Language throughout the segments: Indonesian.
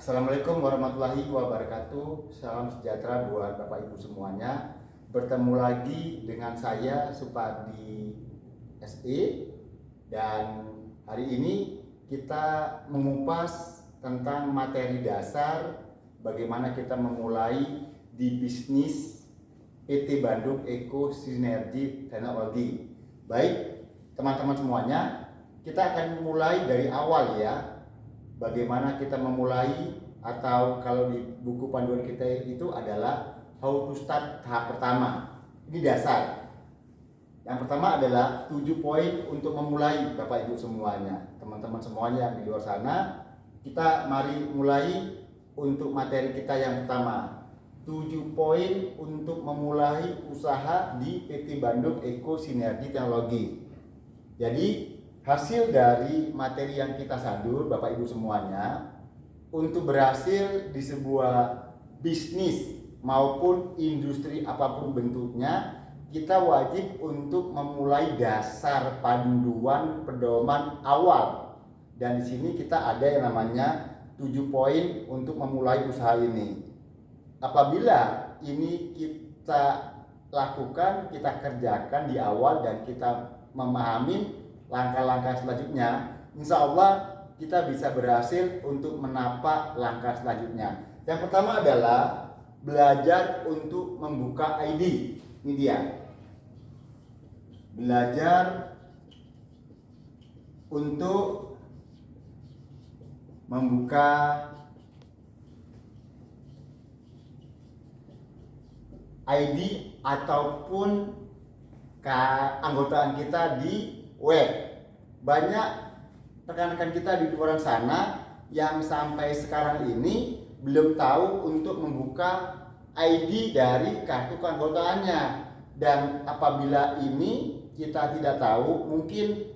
Assalamualaikum warahmatullahi wabarakatuh. Salam sejahtera buat Bapak Ibu semuanya. Bertemu lagi dengan saya Supardi SE, dan hari ini kita mengupas tentang materi dasar bagaimana kita memulai di bisnis PT Bandung Eko Sinergi Teknologi. Baik, teman-teman semuanya, kita akan mulai dari awal ya. Bagaimana kita memulai, atau kalau di buku panduan kita itu adalah how to start tahap pertama. Ini dasar. Yang pertama adalah 7 poin untuk memulai Bapak Ibu semuanya. Teman-teman semuanya yang di luar sana, kita mari mulai untuk materi kita yang pertama. 7 poin untuk memulai usaha di PT Bandung Eko Sinergi Teknologi. Jadi hasil dari materi yang kita sadur Bapak Ibu semuanya, untuk berhasil di sebuah bisnis maupun industri apapun bentuknya, kita wajib untuk memulai dasar panduan pedoman awal. Dan di sini kita ada yang namanya 7 poin untuk memulai usaha ini. Apabila ini kita lakukan, kita kerjakan di awal dan kita memahami langkah-langkah selanjutnya, insya Allah kita bisa berhasil untuk menapak langkah selanjutnya. Yang pertama adalah belajar untuk membuka ID. Ini dia. Belajar untuk membuka ID ataupun keanggotaan kita di web. Banyak rekan-rekan kita di luar sana yang sampai sekarang ini belum tahu untuk membuka ID dari kartu keanggotaannya. Dan apabila ini kita tidak tahu, mungkin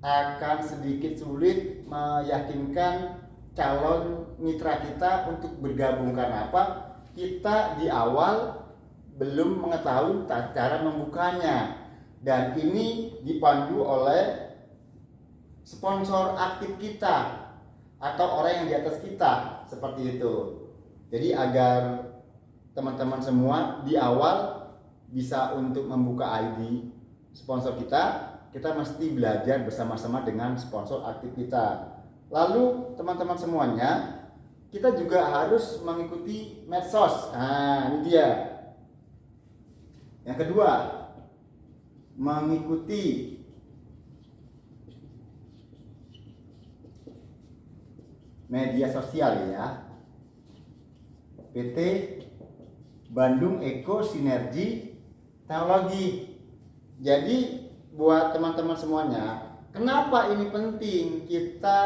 akan sedikit sulit meyakinkan calon mitra kita untuk bergabung. Karena apa? Kita di awal belum mengetahui cara membukanya. Dan ini dipandu oleh sponsor aktif kita atau orang yang di atas kita, seperti itu. Jadi agar teman-teman semua di awal bisa untuk membuka ID sponsor kita mesti belajar bersama-sama dengan sponsor aktif kita. Lalu teman-teman semuanya, kita juga harus mengikuti medsos. Nah, ini dia. Yang kedua, mengikuti media sosial ya. PT Bandung Eko Sinergi Teknologi. Jadi buat teman-teman semuanya, kenapa ini penting kita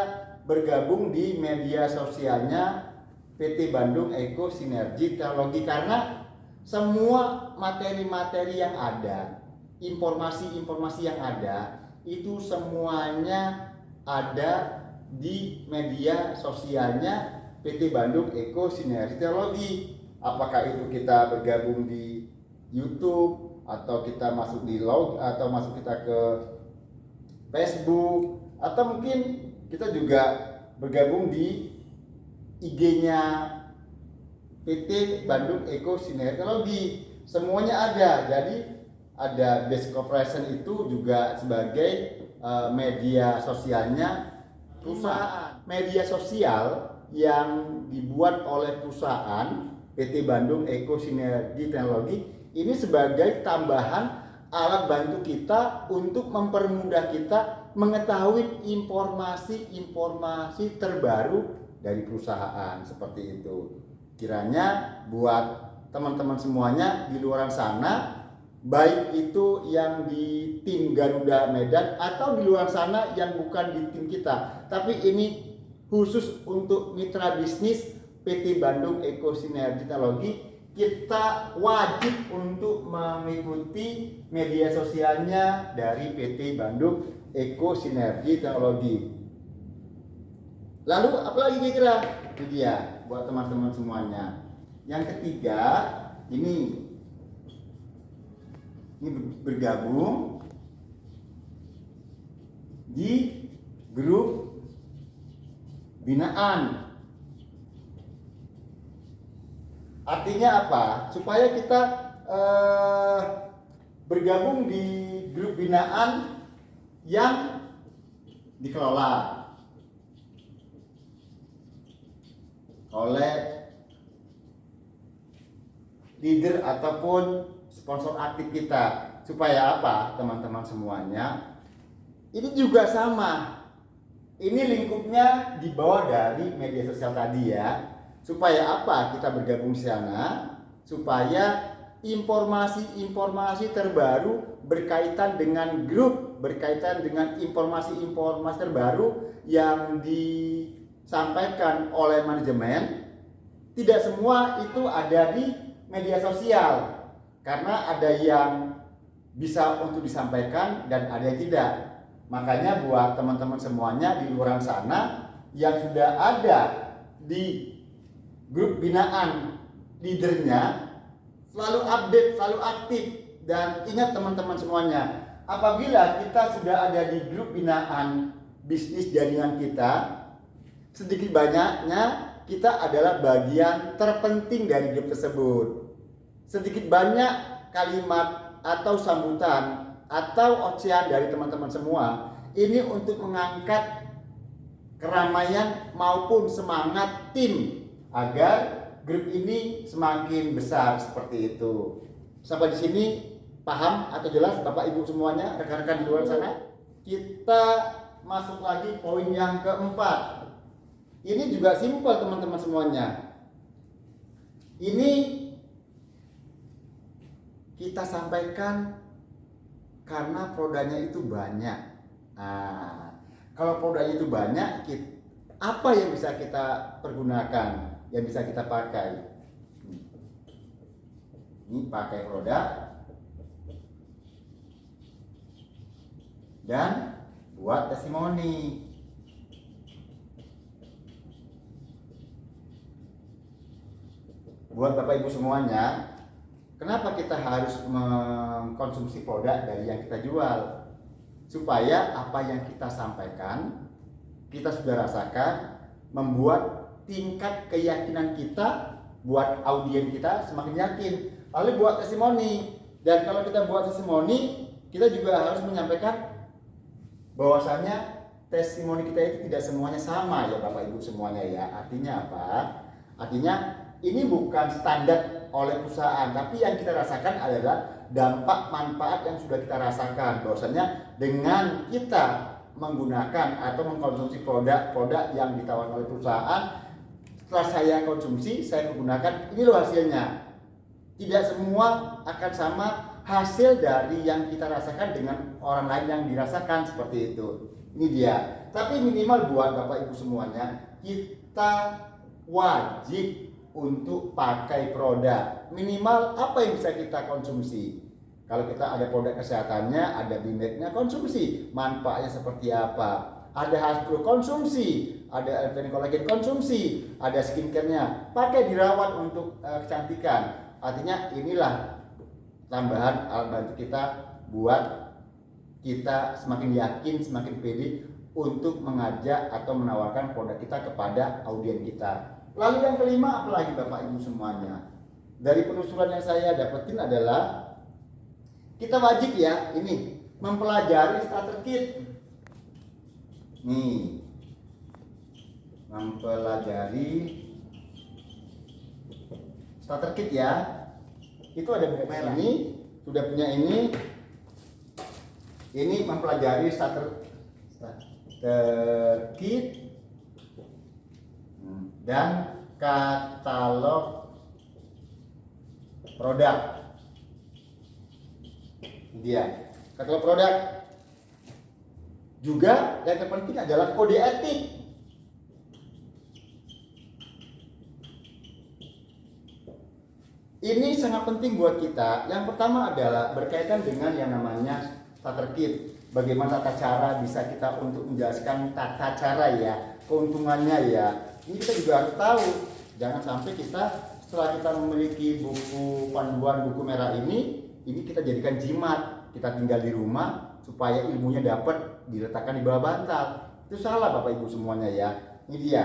bergabung di media sosialnya PT Bandung Eko Sinergi Teknologi? Karena semua materi-materi yang ada, informasi-informasi yang ada, itu semuanya ada di media sosialnya PT Bandung Eko Sinergi Teknologi. Apakah itu kita bergabung di YouTube, atau kita masuk di log, atau masuk kita ke Facebook, atau mungkin kita juga bergabung di IG-nya PT Bandung Eko Sinergi Teknologi. Semuanya ada. Jadi ada Best Corporation itu juga sebagai media sosialnya perusahaan. Media sosial yang dibuat oleh perusahaan PT Bandung Eko Sinergi Teknologi ini sebagai tambahan alat bantu kita untuk mempermudah kita mengetahui informasi-informasi terbaru dari perusahaan, seperti itu. Kiranya buat teman-teman semuanya di luar sana, baik itu yang di tim Garuda Medan atau di luar sana yang bukan di tim kita, tapi ini khusus untuk mitra bisnis PT Bandung Eko Sinergi Teknologi, kita wajib untuk mengikuti media sosialnya dari PT Bandung Eko Sinergi Teknologi. Lalu apalagi kira-kira? Itu dia buat teman-teman semuanya. Yang ketiga, ini bergabung di grup binaan Artinya apa? Supaya kita bergabung di grup binaan yang dikelola oleh leader ataupun sponsor aktif kita. Supaya apa, teman-teman semuanya? Ini juga sama. Ini lingkupnya di bawah dari media sosial tadi ya. Supaya apa? Kita bergabung di sana supaya informasi-informasi terbaru berkaitan dengan grup, berkaitan dengan informasi-informasi terbaru yang disampaikan oleh manajemen, tidak semua itu ada di media sosial, karena ada yang bisa untuk disampaikan dan ada yang tidak. Makanya buat teman-teman semuanya di luar sana yang sudah ada di grup binaan leadernya, selalu update, selalu aktif. Dan ingat teman-teman semuanya, apabila kita sudah ada di grup binaan bisnis jaringan kita, sedikit banyaknya kita adalah bagian terpenting dari grup tersebut. Sedikit banyak kalimat atau sambutan atau ocehan dari teman-teman semua ini untuk mengangkat keramaian maupun semangat tim agar grup ini semakin besar, seperti itu. Sampai di sini paham atau jelas Bapak Ibu semuanya, rekan-rekan di luar sana? Kita masuk lagi poin yang keempat. Ini juga simpel teman-teman semuanya. Ini kita sampaikan karena produknya itu banyak. Nah, kalau produknya itu banyak, apa yang bisa kita pergunakan, yang bisa kita pakai? Ini pakai produk dan buat testimoni. Buat Bapak Ibu semuanya, kenapa kita harus mengkonsumsi produk dari yang kita jual? Supaya apa yang kita sampaikan, kita sudah rasakan, membuat tingkat keyakinan kita buat audiens kita semakin yakin. Lalu buat testimoni. Dan kalau kita buat testimoni, kita juga harus menyampaikan bahwasannya testimoni kita itu tidak semuanya sama ya Bapak Ibu semuanya ya. Artinya apa? Artinya ini bukan standar oleh perusahaan, tapi yang kita rasakan adalah dampak manfaat yang sudah kita rasakan. Bahwasanya dengan kita menggunakan atau mengkonsumsi produk-produk yang ditawarkan oleh perusahaan, setelah saya konsumsi, saya menggunakan, ini loh hasilnya. Tidak semua akan sama hasil dari yang kita rasakan dengan orang lain yang dirasakan, seperti itu. Ini dia. Tapi minimal buat Bapak Ibu semuanya, kita wajib untuk pakai produk. Minimal apa yang bisa kita konsumsi. Kalau kita ada produk kesehatannya, ada bimetnya, konsumsi. Manfaatnya seperti apa? Ada Hasbro, konsumsi. Ada Elven Collagen, konsumsi. Ada skincare-nya, pakai dirawat untuk kecantikan. Artinya inilah tambahan alat bantu kita buat kita semakin yakin, semakin pede untuk mengajak atau menawarkan produk kita kepada audiens kita. Lalu yang kelima, apalagi Bapak Ibu semuanya, dari penelusuran yang saya dapetin adalah kita wajib ya ini mempelajari starter kit. Nih, mempelajari starter kit ya. Itu ada beberapa ini, sudah punya ini. Ini mempelajari starter kit dan katalog produk. Dia katalog produk. Juga yang terpenting adalah kode etik. Ini sangat penting buat kita. Yang pertama adalah berkaitan dengan yang namanya starter kit. Bagaimana tata cara bisa kita untuk menjelaskan tata cara ya, keuntungannya ya. Ini kita juga harus tahu. Jangan sampai kita setelah kita memiliki buku panduan buku merah ini kita jadikan jimat. Kita tinggal di rumah supaya ilmunya dapat diletakkan di bawah bantal. Itu salah Bapak Ibu semuanya ya. Ini dia.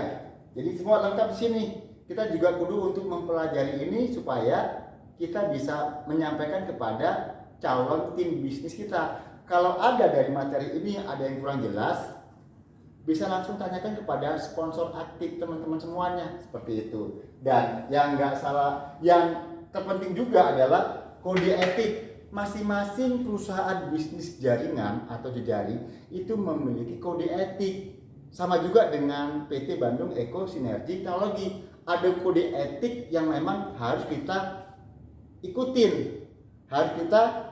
Jadi semua lengkap di sini. kita juga kudu untuk mempelajari ini supaya kita bisa menyampaikan kepada calon tim bisnis kita. Kalau ada dari materi ini ada yang kurang jelas, bisa langsung tanyakan kepada sponsor aktif teman-teman semuanya, seperti itu. Dan yang nggak salah, yang terpenting juga adalah kode etik. Masing-masing perusahaan bisnis jaringan atau jejaring itu memiliki kode etik. Sama juga dengan PT Bandung Eko Sinergi Teknologi, ada kode etik yang memang harus kita ikutin, harus kita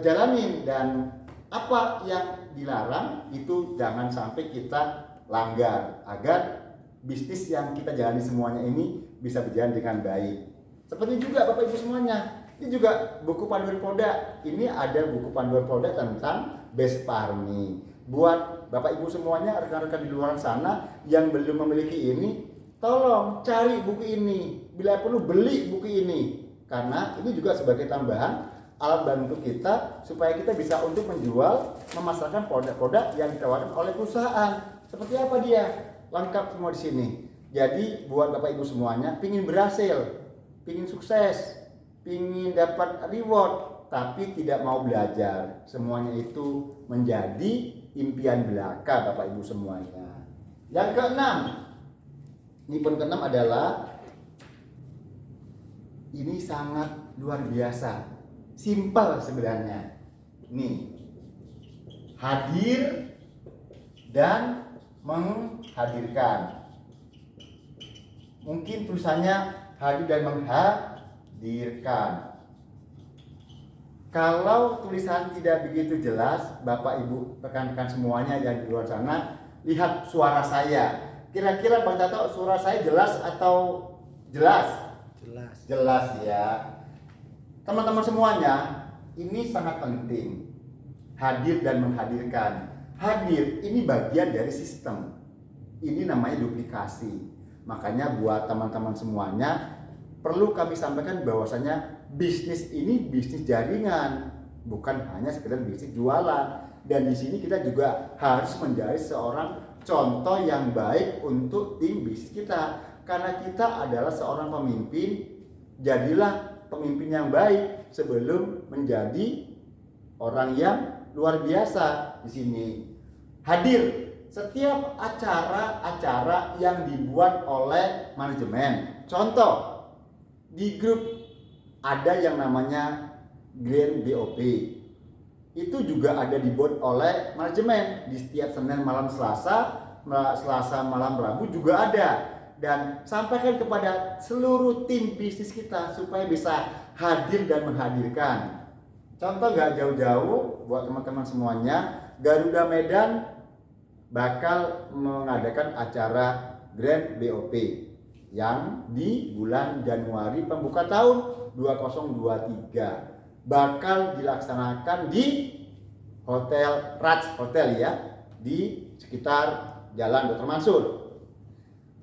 jalanin, dan apa yang dilarang itu jangan sampai kita langgar agar bisnis yang kita jalani semuanya ini bisa berjalan dengan baik. Seperti juga Bapak Ibu semuanya, ini juga buku panduan produk. Ini ada buku panduan produk tentang best farming. Buat Bapak Ibu semuanya, rekan-rekan di luar sana yang belum memiliki ini, tolong cari buku ini. Bila perlu beli buku ini, karena ini juga sebagai tambahan alat bantu kita supaya kita bisa untuk menjual, memasarkan produk-produk yang ditawarkan oleh perusahaan. Seperti apa dia? Lengkap semua di sini. Jadi buat Bapak Ibu semuanya, pingin berhasil, pingin sukses, pingin dapat reward, tapi tidak mau belajar, semuanya itu menjadi impian belaka Bapak Ibu semuanya. Yang keenam, ini pun keenam adalah ini sangat luar biasa, simpel sebenarnya. Nih, hadir dan menghadirkan. Mungkin tulisannya hadir dan menghadirkan. Kalau tulisan tidak begitu jelas, Bapak Ibu rekan-rekan semuanya yang di luar sana, lihat suara saya. Kira-kira Bang Tato, suara saya jelas atau jelas? Jelas. Jelas ya. Teman-teman semuanya, ini sangat penting. Hadir dan menghadirkan. Hadir ini bagian dari sistem. Ini namanya duplikasi. Makanya buat teman-teman semuanya, perlu kami sampaikan bahwasanya bisnis ini bisnis jaringan, bukan hanya sekedar bisnis jualan. Dan di sini kita juga harus menjadi seorang contoh yang baik untuk tim bisnis kita. Karena kita adalah seorang pemimpin, jadilah pemimpin yang baik sebelum menjadi orang yang luar biasa di sini. Hadir setiap acara-acara yang dibuat oleh manajemen. Contoh, di grup ada yang namanya Grand BOP. Itu juga ada dibuat oleh manajemen. Di setiap Senin malam Selasa malam Rabu juga ada. Dan sampaikan kepada seluruh tim bisnis kita supaya bisa hadir dan menghadirkan. Contoh nggak jauh-jauh buat teman-teman semuanya, Garuda Medan bakal mengadakan acara Grand BOP yang di bulan Januari pembuka tahun 2023 bakal dilaksanakan di Hotel Raj Hotel ya, di sekitar Jalan Dr. Mansur.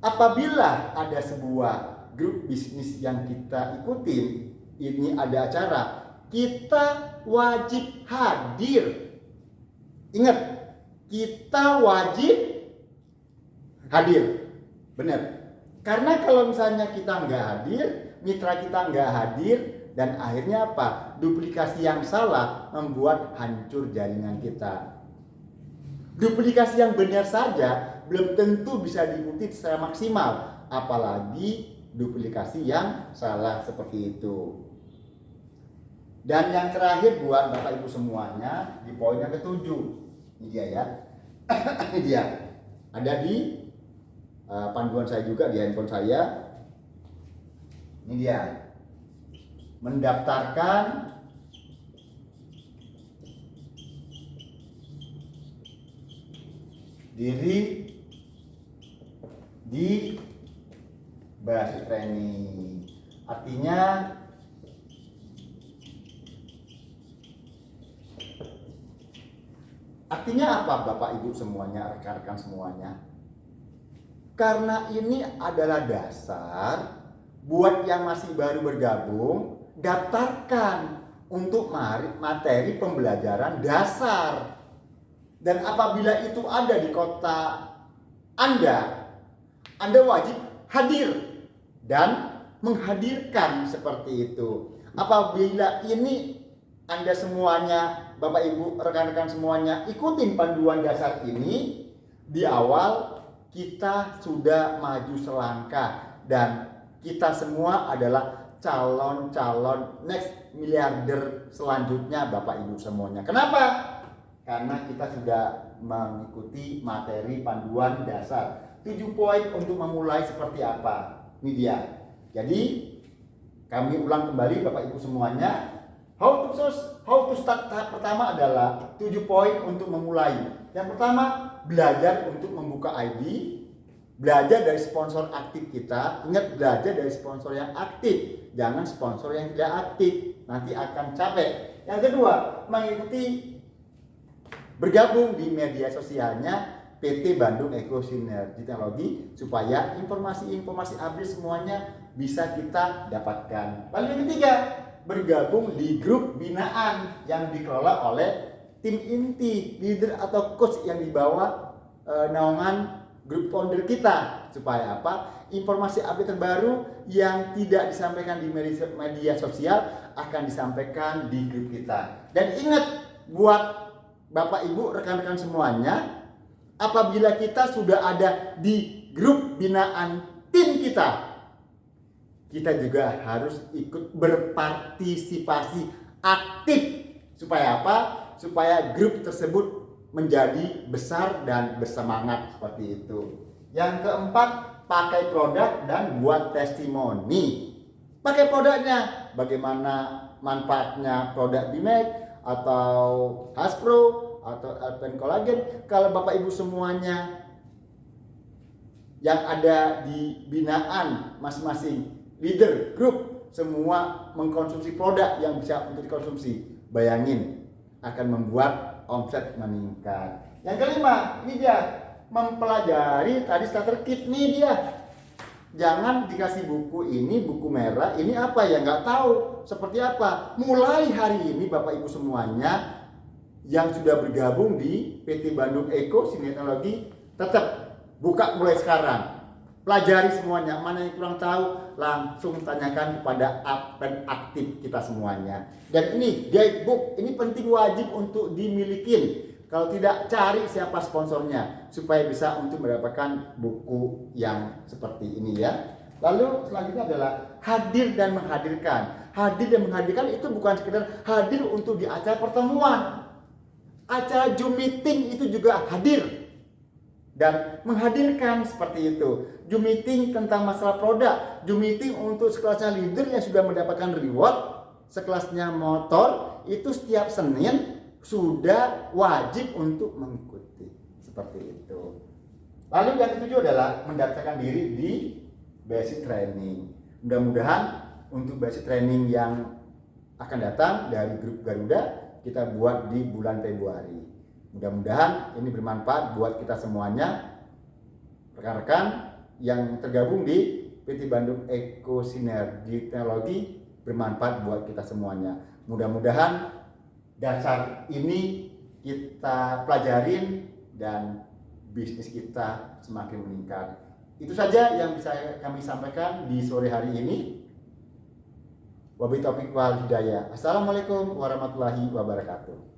Apabila ada sebuah grup bisnis yang kita ikutin, ini ada acara, kita wajib hadir. Ingat, kita wajib hadir. Benar. Karena kalau misalnya kita nggak hadir, mitra kita nggak hadir, dan akhirnya apa? Duplikasi yang salah membuat hancur jaringan kita. Duplikasi yang benar saja belum tentu bisa diikuti secara maksimal, apalagi duplikasi yang salah seperti itu. Dan yang terakhir buat Bapak Ibu semuanya, di poin yang ke-7, ini dia ya. Ini dia. Ada di panduan saya juga di handphone saya. Ini dia. Mendaftarkan diri di Basic Training. Artinya apa Bapak Ibu semuanya, rekan-rekan semuanya? Karena ini adalah dasar buat yang masih baru bergabung, daftarkan untuk materi pembelajaran dasar. Dan apabila itu ada di kota Anda wajib hadir. dan menghadirkan seperti itu. Apabila ini Anda semuanya, Bapak Ibu, rekan-rekan semuanya ikutin panduan dasar ini, di awal kita sudah maju selangkah dan kita semua adalah calon-calon next miliarder selanjutnya Bapak Ibu semuanya. Kenapa? Karena kita sudah mengikuti materi panduan dasar 7 poin untuk memulai seperti apa. Ini dia. Jadi kami ulang kembali Bapak Ibu semuanya. How to start. Tahap pertama adalah 7 poin untuk memulai. Yang pertama, belajar untuk membuka ID. Belajar dari sponsor aktif kita. Ingat, belajar dari sponsor yang aktif, jangan sponsor yang tidak aktif, nanti akan capek. Yang kedua, mengikuti bergabung di media sosialnya PT Bandung Eko Sinergi Teknologi supaya informasi-informasi update semuanya bisa kita dapatkan. Lalu yang ketiga, bergabung di grup binaan yang dikelola oleh tim inti, leader atau coach yang dibawa naungan grup founder kita supaya apa? Informasi update terbaru yang tidak disampaikan di media sosial akan disampaikan di grup kita. Dan ingat, buat Bapak Ibu, rekan-rekan semuanya, apabila kita sudah ada di grup binaan tim kita juga harus ikut berpartisipasi aktif. Supaya apa? Supaya grup tersebut menjadi besar dan bersemangat seperti itu. Yang keempat, pakai produk dan buat testimoni. Pakai produknya, bagaimana manfaatnya produk BMAC atau Haspro atau Alpen Collagen. Kalau Bapak Ibu semuanya yang ada di binaan masing-masing leader grup semua mengkonsumsi produk yang bisa untuk dikonsumsi, bayangin akan membuat omset meningkat. Yang kelima, ini dia, mempelajari tadi starter kit. Nih dia, jangan dikasih buku ini, buku merah, ini apa ya, nggak tahu seperti apa. Mulai hari ini Bapak Ibu semuanya yang sudah bergabung di PT Bandung Eko Sinergi Teknologi, tetap buka mulai sekarang. Pelajari semuanya, mana yang kurang tahu langsung tanyakan kepada admin aktif kita semuanya. Dan ini guidebook, ini penting, wajib untuk dimiliki. Kalau tidak, cari siapa sponsornya supaya bisa untuk mendapatkan buku yang seperti ini ya. Lalu selanjutnya adalah hadir dan menghadirkan. Hadir dan menghadirkan itu bukan sekedar hadir untuk di acara pertemuan. Acara Zoom meeting itu juga hadir dan menghadirkan seperti itu. Zoom meeting tentang masalah produk, Zoom meeting untuk sekelasnya leader yang sudah mendapatkan reward, sekelasnya motor, itu setiap Senin sudah wajib untuk mengikuti seperti itu. Lalu yang ketujuh adalah mendaftarkan diri di basic training. Mudah-mudahan untuk basic training yang akan datang dari grup Garuda kita buat di bulan Februari. Mudah-mudahan ini bermanfaat buat kita semuanya, rekan-rekan yang tergabung di PT Bandung Eko Sinergi Teknologi, bermanfaat buat kita semuanya. Mudah-mudahan dasar ini kita pelajarin dan bisnis kita semakin meningkat. Itu saja yang bisa kami sampaikan di sore hari ini. Wabillahi taufiq wal hidayah. Assalamualaikum warahmatullahi wabarakatuh.